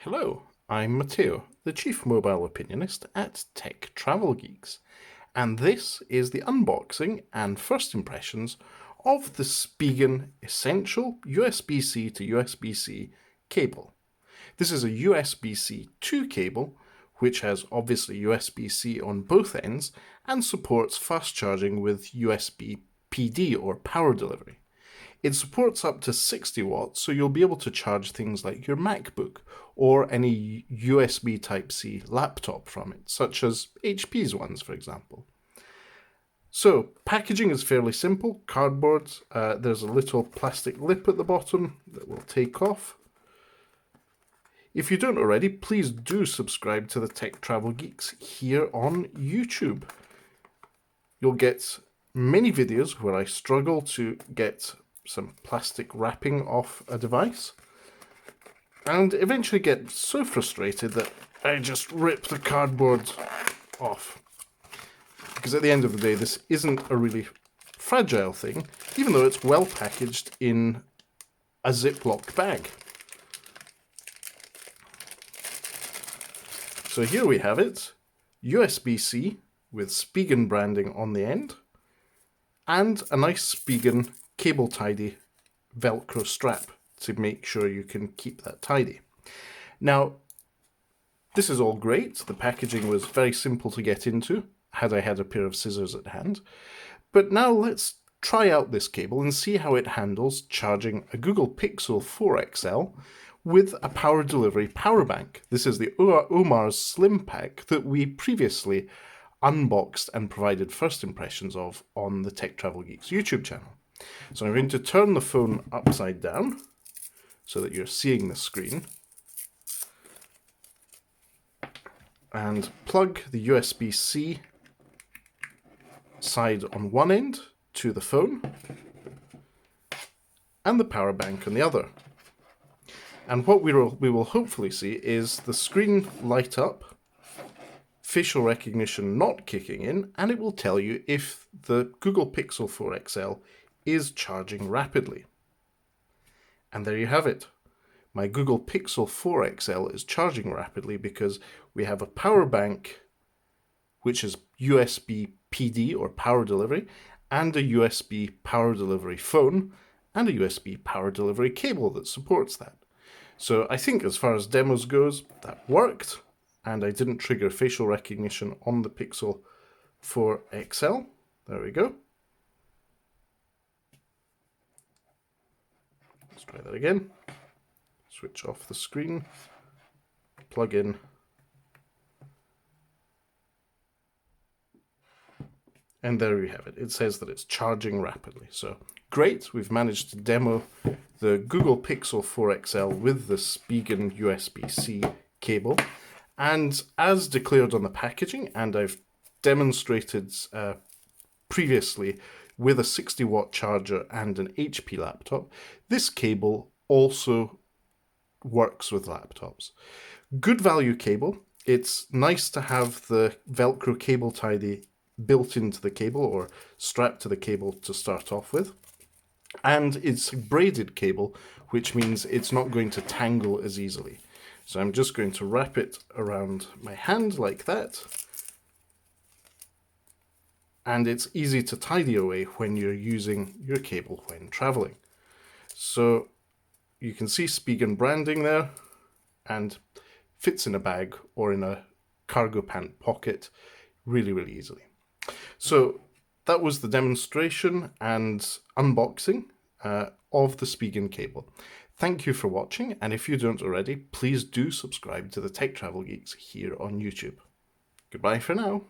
Hello, I'm Matteo, the Chief Mobile Opinionist at Tech Travel Geeks, and this is the unboxing and first impressions of the Spigen Essential USB-C to USB-C cable. This is a USB-C 2 cable, which has obviously USB-C on both ends and supports fast charging with USB PD or power delivery. It supports up to 60 watts, so you'll be able to charge things like your MacBook or any USB Type-C laptop from it, such as HP's ones, for example. So, packaging is fairly simple, cardboard. There's a little plastic lip at the bottom that will take off. If you don't already, please do subscribe to the Tech Travel Geeks here on YouTube. You'll get many videos where I struggle to get some plastic wrapping off a device and eventually get so frustrated that I just rip the cardboard off. Because at the end of the day, this isn't a really fragile thing, even though it's well packaged in a Ziploc bag. So here we have it, USB-C with Spigen branding on the end, and a nice Spigen cable tidy Velcro strap to make sure you can keep that tidy. Now, this is all great. The packaging was very simple to get into, had I had a pair of scissors at hand. But now let's try out this cable and see how it handles charging a Google Pixel 4 XL with a power delivery power bank. This is the Omars SlimPack that we previously unboxed and provided first impressions of on the Tech Travel Geeks YouTube channel. So I'm going to turn the phone upside down so that you're seeing the screen and plug the USB-C side on one end to the phone and the power bank on the other. And what we will hopefully see is the screen light up, facial recognition not kicking in, and it will tell you if the Google Pixel 4 XL is charging rapidly. And there you have it. My Google Pixel 4 XL is charging rapidly because we have a power bank, which is USB PD or power delivery, and a USB power delivery phone, and a USB power delivery cable that supports that. So I think as far as demos goes, that worked, and I didn't trigger facial recognition on the Pixel 4 XL. There we go. Let's try that again. Switch off the screen, plug in, and there we have it. It says that it's charging rapidly. So great, we've managed to demo the Google Pixel 4 XL with the Spigen USB-C cable. And as declared on the packaging, and I've demonstrated previously with a 60-watt charger and an HP laptop, this cable also works with laptops. Good value cable. It's nice to have the Velcro cable tidy built into the cable or strapped to the cable to start off with. And it's braided cable, which means it's not going to tangle as easily. So I'm just going to wrap it around my hand like that. And it's easy to tidy away when you're using your cable when traveling. So you can see Spigen branding there and fits in a bag or in a cargo pant pocket really, really easily. So that was the demonstration and unboxing of the Spigen cable. Thank you for watching, and if you don't already, please do subscribe to the Tech Travel Geeks here on YouTube. Goodbye for now.